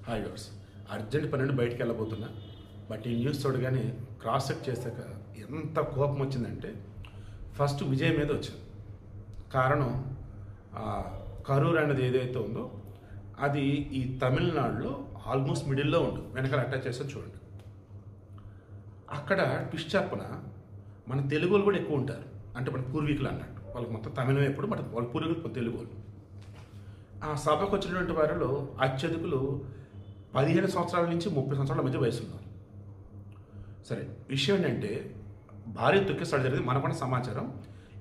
Hi గర్స్ urgent పన్నెండు బయటికి వెళ్ళబోతున్నా. But ఈ న్యూస్ చూడగానే క్రాస్ చెక్ చేశాక ఎంత కోపం వచ్చిందంటే ఫస్ట్ విజయ్ మీద వచ్చింది. కారణం కరూర్ అనేది ఏదైతే ఉందో అది ఈ తమిళనాడులో ఆల్మోస్ట్ మిడిల్లో ఉంటుంది. వెనకాల అటాచ్ చేస్తే చూడండి. అక్కడ ట్విస్ట్ చెప్పన మన తెలుగు వాళ్ళు కూడా ఎక్కువ ఉంటారు. అంటే మన పూర్వీకులు అన్నట్టు వాళ్ళకి మొత్తం తమిళం ఎప్పుడు మన వాళ్ళ పూర్వీకులు తెలుగు వాళ్ళు. ఆ సభకు వచ్చినటువంటి వారిలో అత్యధికులు 15 సంవత్సరాల నుంచి 30 సంవత్సరాల మధ్య వయసు ఉన్నారు. సరే, విషయం ఏంటంటే భారీ తొక్కిసలాట జరిగింది. మనకున్న సమాచారం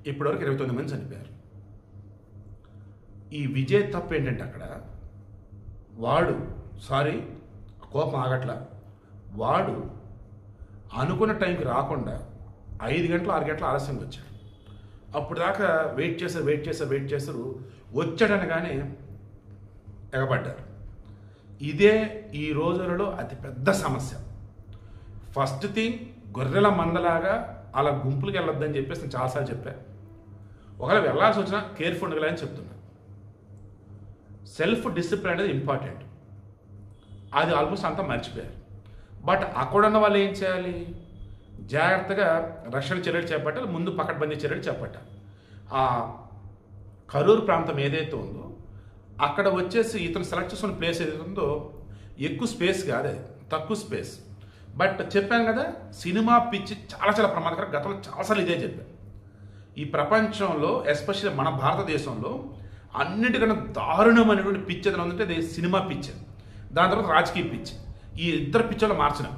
ఇప్పటివరకు 29 మంది చనిపోయారు. ఈ విజయ్ తప్పు ఏంటంటే అక్కడ వాడు కోపం ఆగట్లా, వాడు అనుకున్న టైంకి రాకుండా 5 గంటలు 6 గంటలు ఆలస్యంగా వచ్చాడు. అప్పుడు దాకా వెయిట్ చేశారు. వచ్చాడనగానే ఎగబడ్డారు. ఇదే ఈ రోజులలో అతిపెద్ద సమస్య. ఫస్ట్ థింగ్, గొర్రెల మందలాగా అలా గుంపులకి వెళ్ళొద్దని చెప్పేసి నేను చాలాసార్లు చెప్పాను. ఒకవేళ వెళ్ళాల్సి వచ్చినా కేర్ఫుల్గా అని చెప్తున్నా. సెల్ఫ్ డిసిప్లిన్ అనేది ఇంపార్టెంట్. అది ఆల్మోస్ట్ అంతా మర్చిపోయారు. బట్ అక్కడున్న వాళ్ళు ఏం చేయాలి? జాగ్రత్తగా రక్షణ చర్యలు చేపట్టాలి, ముందు పకడ్బందీ చర్యలు చేపట్టాలి. ఆ కరూర్ ప్రాంతం ఏదైతే ఉందో అక్కడ వచ్చేసి ఇతను సెలెక్ట్ చేసుకున్న ప్లేస్ ఏదైతే ఉందో ఎక్కువ స్పేస్ కాదు, అది తక్కువ స్పేస్. బట్ చెప్పాను కదా, సినిమా పిచ్చి చాలా ప్రమాదకరం. గతంలో చాలాసార్లు ఇదే చెప్పాను. ఈ ప్రపంచంలో ఎస్పెషల్లీ మన భారతదేశంలో అన్నిటికన్నా దారుణమైనటువంటి పిచ్చి ఏదైనా ఉందంటే అది సినిమా పిచ్చి. దాని తర్వాత రాజకీయ పిచ్చి. ఈ ఇద్దరు పిచ్చోళ్ళు మార్చిన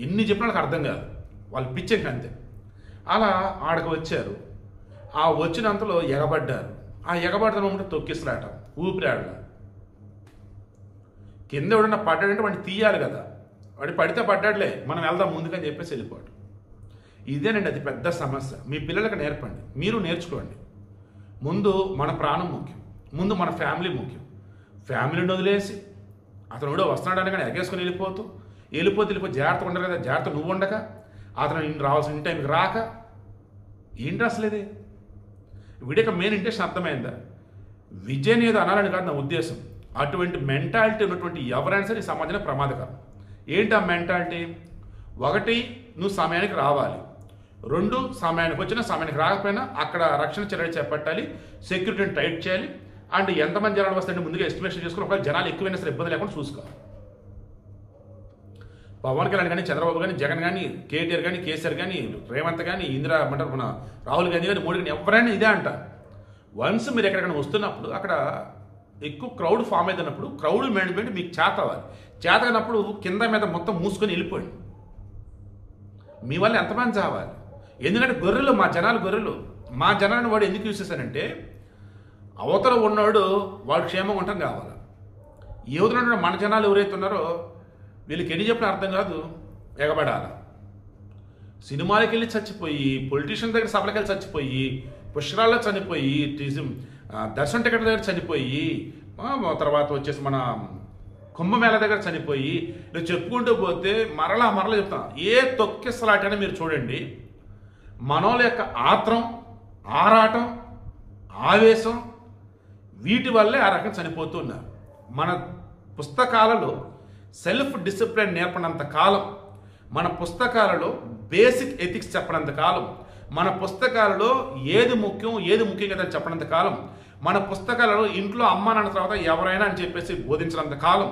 ఎన్ని చెప్పినా నాకు అర్థం కాదు. వాళ్ళు పిచ్చి అంతే. అలా ఆడకు వచ్చారు. ఆ వచ్చినంతలో ఎగబడ్డారు. ఆ ఎగబడ్డం ఉంటే తొక్కిసలాట, ఊపిరాడ. కింద ఎవడన్నా పడ్డాడంటే వాడిని తీయాలి కదా. వాడి పడితే పడ్డాడులే, మనం వెళ్దాం ముందుకని చెప్పేసి వెళ్ళిపోవడం. ఇదేనండి అది పెద్ద సమస్య. మీ పిల్లలకు నేర్పండి, మీరు నేర్చుకోండి. ముందు మన ప్రాణం ముఖ్యం, ముందు మన ఫ్యామిలీ ముఖ్యం. ఫ్యామిలీని వదిలేసి అతను కూడా వస్తున్నాడని కానీ ఎగేసుకొని వెళ్ళిపోతే జాగ్రత్తగా ఉండరు కదా. జాగ్రత్త నువ్వు ఉండక అతను రావాల్సిన టైంకి రాక ఏంటి అసలు ఇది? వీడికి మెయిన్ ఇంటెన్షన్ అర్థమైందా? విజయ్ ఏదో అనాలని కాదు నా ఉద్దేశం. అటువంటి మెంటాలిటీ ఉన్నటువంటి ఎవరైనా సరే ఈ సమాజంలో ప్రమాదకరం. ఏంటి ఆ మెంటాలిటీ? 1, నువ్వు సమయానికి రావాలి. 2, సమయానికి వచ్చినా సమయానికి రాకపోయినా అక్కడ రక్షణ చర్యలు చేపట్టాలి, సెక్యూరిటీని టైట్ చేయాలి. అండ్ ఎంతమంది జనాలు వస్తాయంటే ముందుగా ఎస్టిమేషన్ చేసుకుని ఒకవేళ జనాలు ఎక్కువైనా సరే ఇబ్బంది లేకుండా చూసుకోవాలి. పవన్ కళ్యాణ్ కానీ, చంద్రబాబు కానీ, జగన్ కానీ, కేటీఆర్ కానీ, కేసీఆర్ కానీ, రేవంత్ కానీ, మన రాహుల్ గాంధీ కానీ, మోడీ కానీ ఎవరైనా ఇదే అంట. వన్స్ మీరు ఎక్కడికైనా వస్తున్నప్పుడు అక్కడ ఎక్కువ క్రౌడ్ ఫామ్ అవుతున్నప్పుడు క్రౌడ్ మేనేజ్మెంట్ మీకు చేత అవ్వాలి. చేత అయినప్పుడు కింద మీద మొత్తం మూసుకొని వెళ్ళిపోండి. మీ వల్ల ఎంతమంది చావాలి? ఎందుకంటే గొర్రెలు, మా జనాలను వాడు ఎందుకు యూజ్ చేశానంటే అవతల ఉన్నవాడు వాడు క్షేమంగా ఉండటం కావాలి. యువతలో మన జనాలు ఎవరైతే ఉన్నారో వీళ్ళకి ఎన్ని చెప్పిన అర్థం కాదు, ఎగబడాల. సినిమాలకు వెళ్ళి చచ్చిపోయి, పొలిటీషియన్ దగ్గర సభలకు వెళ్ళి చచ్చిపోయి, పుష్కరాల్లో చనిపోయి, దర్శన టికెట్ దగ్గర చనిపోయి, తర్వాత వచ్చేసి మన కుంభమేళ దగ్గర చనిపోయి, నేను చెప్పుకుంటూ పోతే మరలా చెప్తాను. ఏ తొక్కిసలాటైనా మీరు చూడండి, మనోళ్ళ యొక్క ఆత్రం, ఆరాటం, ఆవేశం వీటి వల్లే ఆ రకంగా చనిపోతూ ఉన్నారు. మన పుస్తకాలలో సెల్ఫ్ డిసిప్లిన్ నేర్పనంత కాలం, మన పుస్తకాలలో బేసిక్ ఎథిక్స్ చెప్పనంత కాలం, మన పుస్తకాలలో ఏది ముఖ్యం కదా చెప్పనంత కాలం, మన పుస్తకాలలో ఇంట్లో అమ్మ నాన్న తర్వాత ఎవరైనా అని చెప్పేసి బోధించినంత కాలం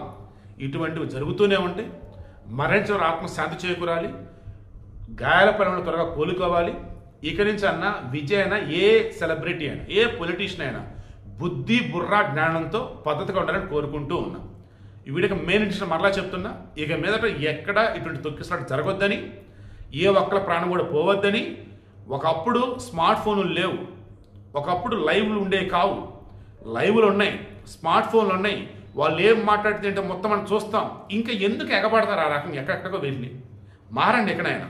ఇటువంటివి జరుగుతూనే ఉంటాయి. మరణించిన ఆత్మశాంతి చేకూరాలి, గాయాల పనులు త్వరగా కోలుకోవాలి. ఇక నుంచి విజయ్ అయినా, ఏ సెలబ్రిటీ అయినా, ఏ పొలిటీషియన్ అయినా బుద్ధి, బుర్ర, జ్ఞానంతో పద్ధతిగా ఉండాలని కోరుకుంటూ ఉన్నా. ఈ వీడియోకి మెయిన్ ఇంటెన్షన్ మరలా చెప్తున్నా, ఇక మీదట ఎక్కడ ఇటువంటి తొక్కిసలాట జరగొద్దని, ఏ ఒక్కల ప్రాణం కూడా పోవద్దని. ఒకప్పుడు స్మార్ట్ ఫోన్లు లేవు, ఒకప్పుడు లైవ్లు ఉండేవి కావు. లైవ్లు ఉన్నాయి, స్మార్ట్ ఫోన్లు ఉన్నాయి. వాళ్ళు ఏం మాట్లాడితే మొత్తం మనం చూస్తాం. ఇంకా ఎందుకు ఎగబడతారు ఆ రకంగా? ఎక్కడెక్కడికో వెళ్ళి మారండి ఎక్కడైనా.